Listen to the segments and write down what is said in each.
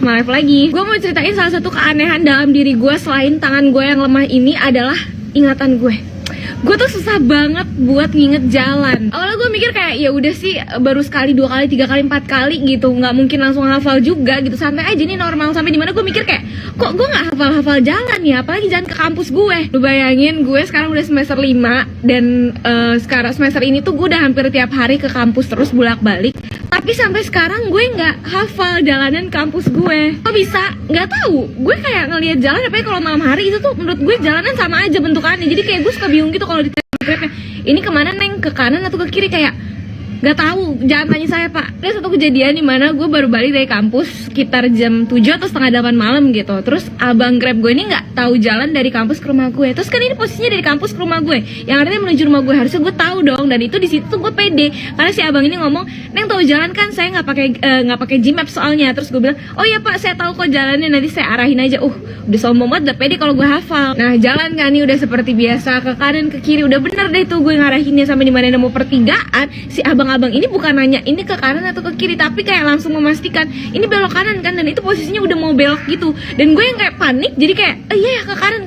my life lagi. Gue mau ceritain salah satu keanehan dalam diri gue selain tangan gue yang lemah ini adalah ingatan gue. Gue tuh susah banget buat nginget jalan. Awalnya gue mikir kayak ya udah sih baru sekali, 2 kali, 3 kali, 4 kali gitu, nggak mungkin langsung hafal juga gitu, santai aja nih normal. Sampai dimana gue mikir kayak kok gue nggak hafal jalan ya, apalagi jalan ke kampus gue. Lu bayangin gue sekarang udah semester 5 dan sekarang semester ini tuh gue udah hampir tiap hari ke kampus terus bolak-balik. Tapi sampai sekarang gue nggak hafal jalanan kampus gue. Kok bisa? Nggak tahu. Gue kayak ngelihat jalan, tapi kalau malam hari itu tuh menurut gue jalanan sama aja bentukannya. Jadi kayak gue suka bingung gitu kalau di grabnya. Ini kemana neng? Ke kanan atau ke kiri? Kayak nggak tahu. Jangan tanya saya pak. Ada satu kejadian di mana gue baru balik dari kampus sekitar jam 7 atau setengah 8 malam gitu. Terus abang grab gue ini nggak tahu jalan dari kampus ke rumah gue. Terus kan ini posisinya dari kampus ke rumah gue, yang artinya menuju rumah gue. Harusnya gue tahu dong. Dan itu di situ tuh gue pede karena si abang ini ngomong, neng tahu jalan kan? Saya nggak pakai Gmaps soalnya. Terus gue bilang, oh iya pak, saya tahu kok jalannya, nanti saya arahin aja. Udah sombong banget, udah pede kalau gue hafal. Nah jalan kan nih udah seperti biasa, ke kanan ke kiri udah bener deh tuh gue ngarahinnya. Sampai dimana mau pertigaan, si abang ini bukan nanya ini ke kanan atau ke kiri, tapi kayak langsung memastikan ini belok kanan kan, dan itu posisinya udah mau belok gitu. Dan gue yang kayak panik, jadi kayak iya ya ke kanan,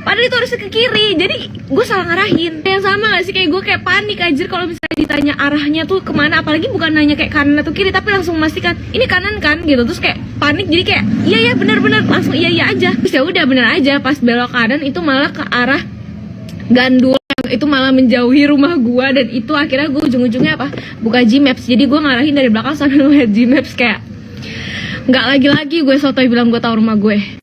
padahal itu harusnya ke kiri. Jadi gue salah ngarahin. Yang sama gak sih, kayak gue kayak panik aja kalau misalnya ditanya arahnya tuh kemana, apalagi bukan nanya kayak kanan atau kiri, tapi langsung memastikan ini kanan kan gitu. Terus kayak panik, jadi kayak iya benar langsung iya aja. Terus ya udah bener aja, pas belok kanan itu malah ke arah Gandul, itu malah menjauhi rumah gua. Dan itu akhirnya gue ujung-ujungnya apa, buka Gmaps. Jadi gue ngarahin dari belakang sambil ngeliat Gmaps. Kayak nggak lagi-lagi gue sotoy bilang gue tahu rumah gue.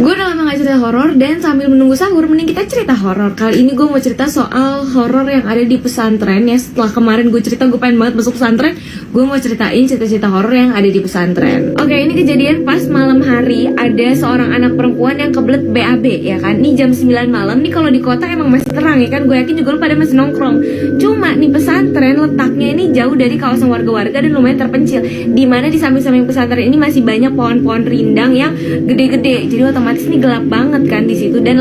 Gue udah lama gak cerita horor, dan sambil menunggu sahur mending kita cerita horor. Kali ini gue mau cerita soal horor yang ada di pesantren ya. Setelah kemarin gue cerita gue pengen banget masuk pesantren, gue mau ceritain cerita-cerita horor yang ada di pesantren. Oke, ini kejadian pas malam hari. Ada seorang anak perempuan yang kebelet BAB ya kan. Ini jam 9 malam nih, kalau di kota emang masih terang ya kan. Gue yakin juga lu pada masih nongkrong. Cuma nih pesantren letaknya ini jauh dari kawasan warga-warga dan lumayan terpencil, dimana di samping-samping pesantren ini masih banyak pohon-pohon rindang yang gede-gede. Jadi otomatis ini gelap banget kan di situ. Dan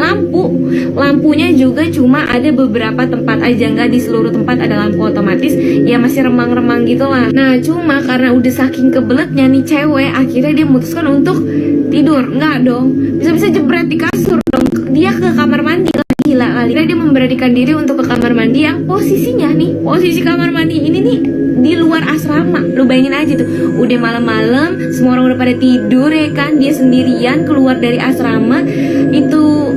lampunya juga cuma ada beberapa tempat aja, nggak di seluruh tempat ada lampu otomatis. Ya masih remang-remang gitu lah. Nah cuma karena udah saking kebeletnya nih cewek, akhirnya dia memutuskan untuk tidur. Nggak dong, bisa-bisa jebret di kasur dong. Dia ke kamar mandi, gila kali. Dia memberanikan diri untuk ke kamar mandi yang posisinya nih, posisi kamar mandi ini nih di luar asrama. Lu bayangin aja tuh, udah malam-malam, semua orang udah pada tidur ya kan, dia sendirian keluar dari asrama. Itu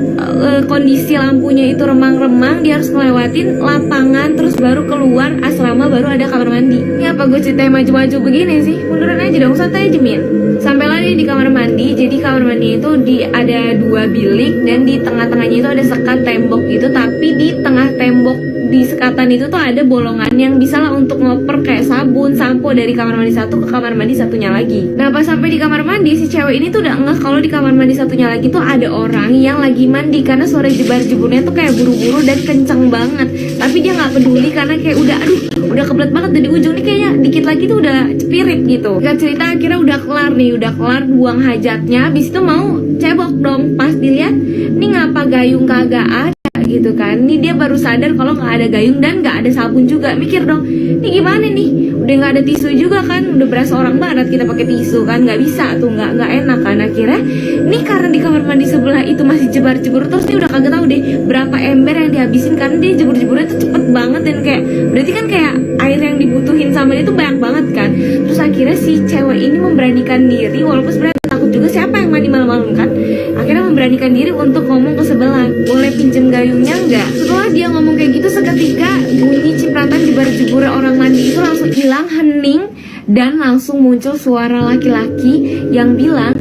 kondisi lampunya itu remang-remang, dia harus ngelewatin lapangan terus baru keluar asrama, baru ada kamar mandi. Ini apa gue ceritain maju-maju begini sih? Munduran aja dong, santai aja Min. Sampai lagi di kamar mandi. Jadi kamar mandi itu ada 2 bilik, dan di tengah-tengahnya itu ada sekat tembok gitu. Tapi di tengah tembok di sekatan itu tuh ada bolongan yang bisa lah untuk ngoper kayak sabun, sampo dari kamar mandi satu ke kamar mandi satunya lagi. Nah pas sampai di kamar mandi, si cewek ini tuh udah ngeh kalau di kamar mandi satunya lagi tuh ada orang yang lagi mandi, karena suara jebar-jeburnya tuh kayak buru-buru dan kenceng banget. Tapi dia nggak peduli karena kayak udah kebelet banget, dari ujung nih kayaknya dikit lagi tuh udah cepirit gitu. Gak cerita akhirnya udah kelar buang hajatnya, habis itu mau cebok dong. Pas dilihat nih ngapa gayung kagak ada gitu kan. Ini dia baru sadar kalau nggak ada gayung dan nggak ada sabun juga. Mikir dong, ini gimana nih, udah nggak ada tisu juga kan, udah berasa orang barat kita pakai tisu kan, nggak bisa tuh, nggak enak kan. Akhirnya nih karena di kamar mandi sebelah itu masih jebar-jebur terus, nih udah kagak tahu deh berapa ember yang dihabisin karena dia jebur-jeburnya tuh cepet banget. Dan kayak berarti kan kayak air yang dibutuhin sama dia tuh banyak banget kan. Terus akhirnya si cewek ini memberanikan diri, walaupun sebenarnya takut juga, siapa yang mandi malam-malam kan. Akhirnya memberanikan diri untuk ngomong ke sebelah, boleh pinjem gayungnya nggak? Setelah dia ngomong kayak gitu, seketika bunyi cipratan jebar-jebur orang mandi itu langsung hilang, hening, dan langsung muncul suara laki-laki yang bilang,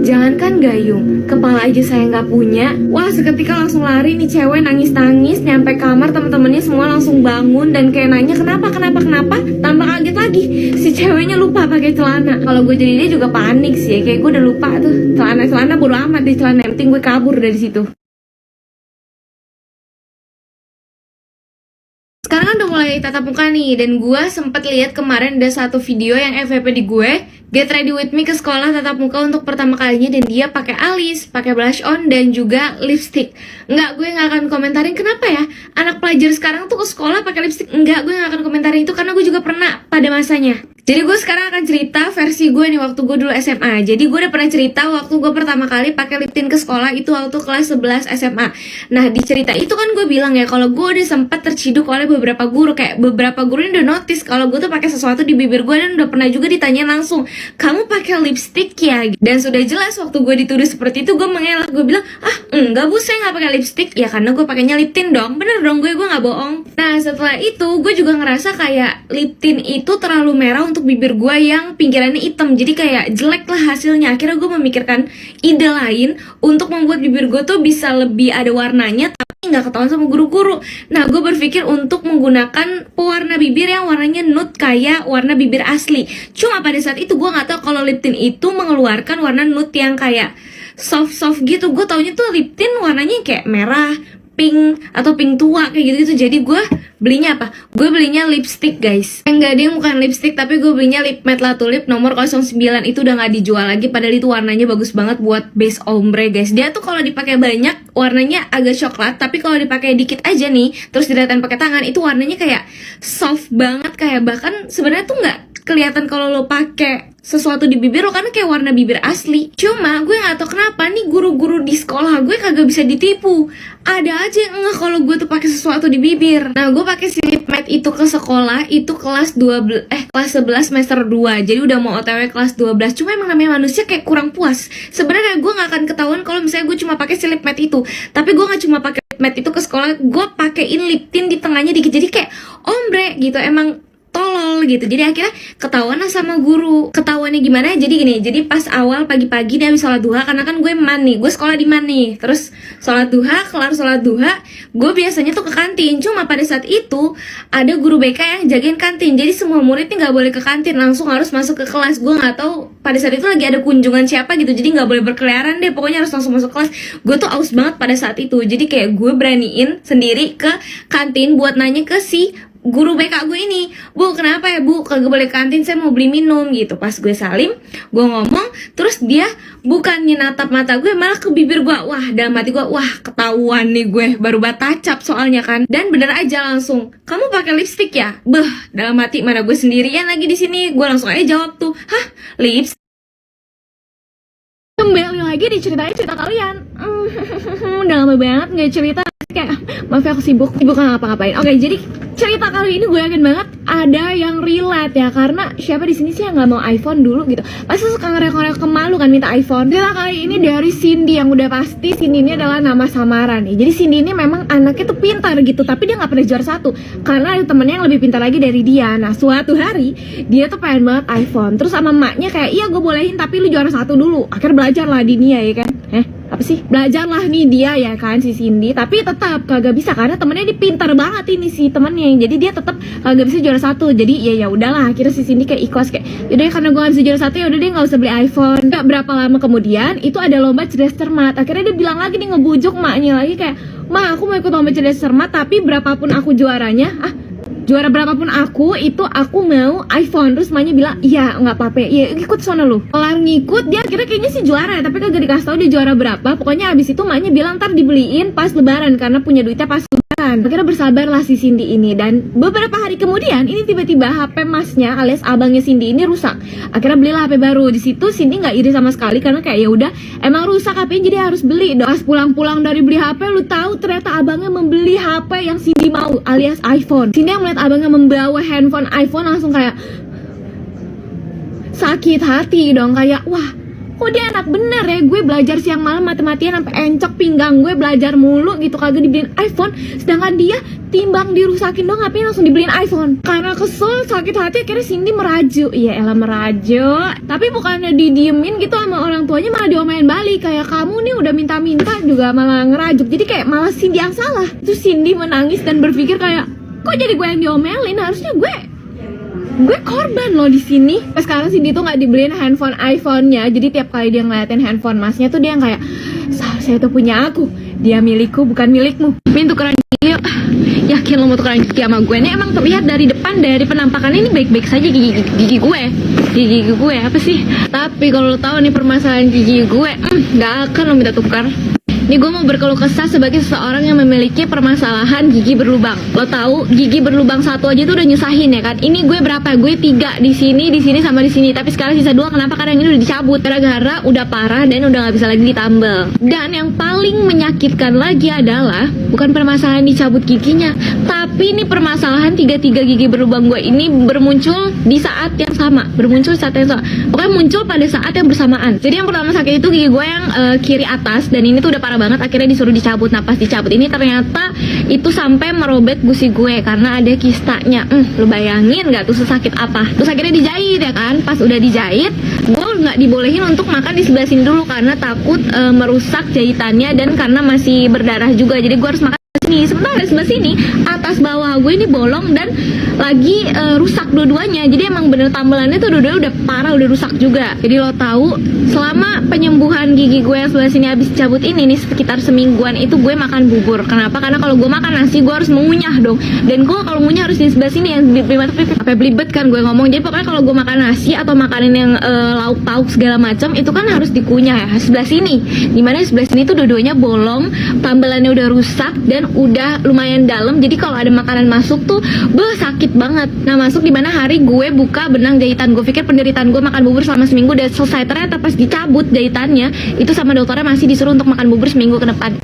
jangankan gayung, kepala aja saya nggak punya. Wah seketika langsung lari nih cewek, nangis-nangis, nyampe kamar teman-temannya semua langsung bangun dan kayak nanya kenapa. Tambah kaget lagi, si ceweknya lupa pakai celana. Kalau gue jadi dia juga panik sih ya, kayak gue udah lupa tuh celana bodo amat deh celana, yang penting gue kabur dari situ. Sekarang kan udah mulai tatap muka nih, dan gue sempet lihat kemarin ada satu video yang FVP di gue, Get Ready With Me ke sekolah tatap muka untuk pertama kalinya, dan dia pakai alis, pakai blush on, dan juga lipstick. Enggak, gue nggak akan komentarin kenapa ya anak pelajar sekarang tuh ke sekolah pakai lipstick. Enggak, gue nggak akan komentarin itu karena gue juga pernah pada masanya. Jadi gue sekarang akan cerita versi gue nih waktu gue dulu SMA. Jadi gue udah pernah cerita waktu gue pertama kali pakai lip tint ke sekolah itu waktu kelas 11 SMA. Nah di cerita itu kan gue bilang ya kalau gue udah sempat terciduk oleh beberapa guru, kayak beberapa guru ini udah notice kalau gue tuh pakai sesuatu di bibir gue, dan udah pernah juga ditanya langsung, kamu pakai lipstick ya? Dan sudah jelas waktu gue dituduh seperti itu gue mengelak, gue bilang enggak bu, saya nggak pakai lipstick. Ya karena gue pakainya lip tint dong, bener dong gue nggak bohong. Nah setelah itu gue juga ngerasa kayak lip tint itu terlalu merah untuk bibir gue yang pinggirannya hitam, jadi kayak jelek lah hasilnya. Akhirnya gue memikirkan ide lain untuk membuat bibir gue tuh bisa lebih ada warnanya tapi nggak ketahuan sama guru-guru. Nah gue berpikir untuk menggunakan pewarna bibir yang warnanya nude kayak warna bibir asli. Cuma pada saat itu gue nggak tahu kalau lip tint itu mengeluarkan warna nude yang kayak soft gitu. Gue taunya tuh lip tint warnanya kayak merah, pink atau pink tua kayak gitu. Jadi gue belinya apa? Gue belinya lipstick guys. Enggak, dia bukan lipstick tapi gue belinya lip matte La Tulip nomor 09. Itu udah nggak dijual lagi, padahal itu warnanya bagus banget buat base ombre guys. Dia tuh kalau dipakai banyak warnanya agak coklat, tapi kalau dipakai dikit aja nih terus diratain pakai tangan itu warnanya kayak soft banget, kayak bahkan sebenarnya tuh nggak kelihatan kalau lo pakai sesuatu di bibir lo karena kayak warna bibir asli. Cuma gue nggak tahu kenapa nih guru-guru di sekolah gue kagak bisa ditipu. Ada aja yang enggak kalau gue tuh pakai sesuatu di bibir. Nah gue pakai si lip matte itu ke sekolah itu kelas 11 semester 2. Jadi udah mau OTW kelas 12. Cuma emang namanya manusia kayak kurang puas. Sebenarnya gue nggak akan ketahuan kalau misalnya gue cuma pakai si lip matte itu. Tapi gue nggak cuma pakai lip matte itu ke sekolah, gue pakein lip tint di tengahnya dikit. Jadi kayak ombre gitu, emang tolol gitu. Jadi akhirnya ketahuan lah sama guru. Ketahuannya gimana? Jadi gini, jadi pas awal pagi-pagi dia habis sholat duha, karena kan gue man nih, gue sekolah di man nih. Terus sholat duha, kelar sholat duha, gue biasanya tuh ke kantin. Cuma pada saat itu ada guru BK yang jagain kantin, jadi semua murid nih nggak boleh ke kantin, langsung harus masuk ke kelas. Gue nggak tahu pada saat itu lagi ada kunjungan siapa gitu, jadi nggak boleh berkeliaran deh, pokoknya harus langsung masuk kelas. Gue tuh aus banget pada saat itu, jadi kayak gue beraniin sendiri ke kantin buat nanya ke si guru BK gue ini, bu kenapa ya bu kagak boleh kantin, saya mau beli minum gitu. Pas gue salim, gue ngomong, terus dia bukannya natap mata gue malah ke bibir gue. Wah dalam hati gue, wah ketahuan nih gue, baru batacap soalnya kan. Dan bener aja langsung, kamu pakai lipstick ya? Beh, dalam hati mana gue sendirian lagi di sini, gue langsung aja jawab tuh, hah lipstick? Kembali lagi diceritain cerita kalian. Udah lama banget nggak cerita, kayak maaf ya aku sibuk ngapa-ngapain. Oke, jadi cerita kali ini gue yakin banget ada yang relate ya, karena siapa di sini sih yang nggak mau iPhone dulu gitu? Pasti suka ngerek-ngerek kemalu kan minta iPhone. Cerita kali ini dari Cindy, yang udah pasti Cindy ini adalah nama samaran nih. Jadi Cindy ini memang anaknya tuh pintar gitu, tapi dia nggak pernah juara satu karena ada temennya yang lebih pintar lagi dari dia. Nah suatu hari dia tuh pengen banget iPhone, terus sama emaknya kayak, iya gue bolehin tapi lu juara satu dulu. Akhirnya belajar lah di Nia ya kan, apa sih, belajar lah nih dia ya kan si Cindy, tapi tetap kagak bisa karena temennya dia pintar banget ini si temennya, jadi dia tetap kagak bisa juara satu. Jadi ya udahlah, akhirnya si Cindy kayak ikhlas, kayak yaudah karena gue gak bisa juara satu, yaudah dia nggak usah beli iPhone. Gak berapa lama kemudian itu ada lomba cerdas cermat. Akhirnya dia bilang lagi nih, ngebujuk maknya lagi kayak, ma aku mau ikut lomba cerdas cermat tapi berapapun aku juaranya, juara berapapun aku itu aku mau iPhone. Terus maknya bilang, iya nggak apa-apa, iya ikut sono lu. Kelar ngikut, dia akhirnya kayaknya sih juara, tapi kagak dikasih tahu dia juara berapa. Pokoknya abis itu maknya bilang ntar dibeliin pas lebaran karena punya duitnya pas lebaran. Akhirnya bersabarlah si Cindy ini, dan beberapa hari kemudian ini tiba-tiba HP masnya alias abangnya Cindy ini rusak. Akhirnya belilah HP baru. Di situ Cindy nggak iri sama sekali karena kayak ya udah emang rusak HP-nya jadi harus beli. Pas pulang-pulang dari beli HP, lu tahu ternyata abangnya membeli HP yang Cindy mau alias iPhone. Cindy yang melihat abangnya membawa handphone iPhone langsung kayak sakit hati dong, kayak wah kok dia anak bener ya, gue belajar siang malam mati-matian sampai encok pinggang gue belajar mulu gitu kagak dibeliin iPhone, sedangkan dia timbang dirusakin dong ngapain langsung dibeliin iPhone. Karena kesel sakit hati akhirnya Cindy merajuk. Iya elah merajuk, tapi bukannya didiemin gitu sama orang tuanya, malah diomelin balik kayak kamu nih udah minta-minta juga malah ngerajuk. Jadi kayak malah Cindy yang salah. Terus Cindy menangis dan berpikir kayak, kok jadi gue yang diomelin, harusnya gue korban loh di sini. Sekarang Cindy tuh nggak dibeliin handphone iPhone-nya, jadi tiap kali dia ngeliatin handphone masnya tuh dia yang kayak, saya tuh punya aku, dia milikku bukan milikmu. Pintu keran yuk. yakin lo mau tukeran gigi sama gue? Ini emang terlihat dari depan, dari penampakannya ini baik-baik saja gigi gue apa sih? Tapi kalau lo tahu nih permasalahan gigi gue, gak akan lo minta tukar. Ini gue mau berkeluh kesah sebagai seseorang yang memiliki permasalahan gigi berlubang. Lo tahu gigi berlubang satu aja tuh udah nyusahin ya kan? Ini gue berapa? Gue 3 di sini sama di sini. Tapi sekarang sisa 2. Kenapa? Karena yang ini udah dicabut gara-gara udah parah dan udah nggak bisa lagi ditambal. Dan yang paling menyakitkan lagi adalah bukan permasalahan dicabut giginya, tapi ini permasalahan 3 gigi berlubang gue ini bermuncul di saat yang sama. Pokoknya muncul pada saat yang bersamaan. Jadi yang pertama sakit itu gigi gue yang kiri atas, dan ini tuh udah parah banget. Akhirnya disuruh dicabut. Nah pas dicabut ini ternyata itu sampai merobek gusi gue karena ada kistanya. Lu bayangin gak tuh sesakit apa? Terus akhirnya dijahit ya kan. Pas udah dijahit, gue nggak dibolehin untuk makan di sebelah sini dulu karena takut merusak jahitannya, dan karena masih berdarah juga. Jadi gue harus makan sini. Sementara sebelah sini atas bawah gue ini bolong dan lagi rusak dua-duanya. Jadi emang bener tambelannya tuh dua-duanya udah parah, udah rusak juga. Jadi lo tahu selama penyembuhan gigi gue yang sebelah sini habis cabut ini nih sekitar semingguan itu gue makan bubur. Kenapa? Karena kalau gue makan nasi gue harus mengunyah dong. Dan gue kalau ngunyah harus di sebelah sini yang sampai belibet kan gue ngomong. Jadi pokoknya kalau gue makan nasi atau makanan yang lauk pauk segala macam itu kan harus dikunyah ya sebelah sini. Dimana sebelah sini tuh dua-duanya bolong, tambelannya udah rusak dan udah lumayan dalam. Jadi kalau ada makanan masuk tuh sakit banget. Nah masuk dimana hari gue buka benang jahitan. Gue pikir penderitaan gue makan bubur selama seminggu udah selesai. Ternyata pas dicabut jahitannya itu sama dokternya masih disuruh untuk makan bubur seminggu ke depan.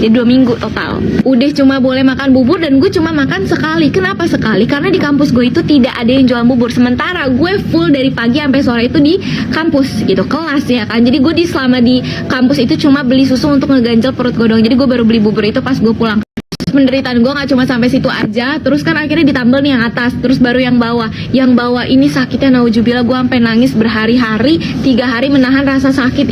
Jadi 2 minggu total. Udah cuma boleh makan bubur dan gue cuma makan sekali. Kenapa sekali? Karena di kampus gue itu tidak ada yang jual bubur. Sementara gue full dari pagi sampai sore itu di kampus gitu, kelas ya kan. Jadi gue selama di kampus itu cuma beli susu untuk ngeganjel perut gue doang. Jadi gue baru beli bubur itu pas gue pulang. Penderitaan gue gak cuma sampai situ aja. Terus kan akhirnya ditambal nih yang atas, terus baru yang bawah. Yang bawah ini sakitnya naujubillah, gue sampai nangis berhari-hari, 3 hari menahan rasa sakit.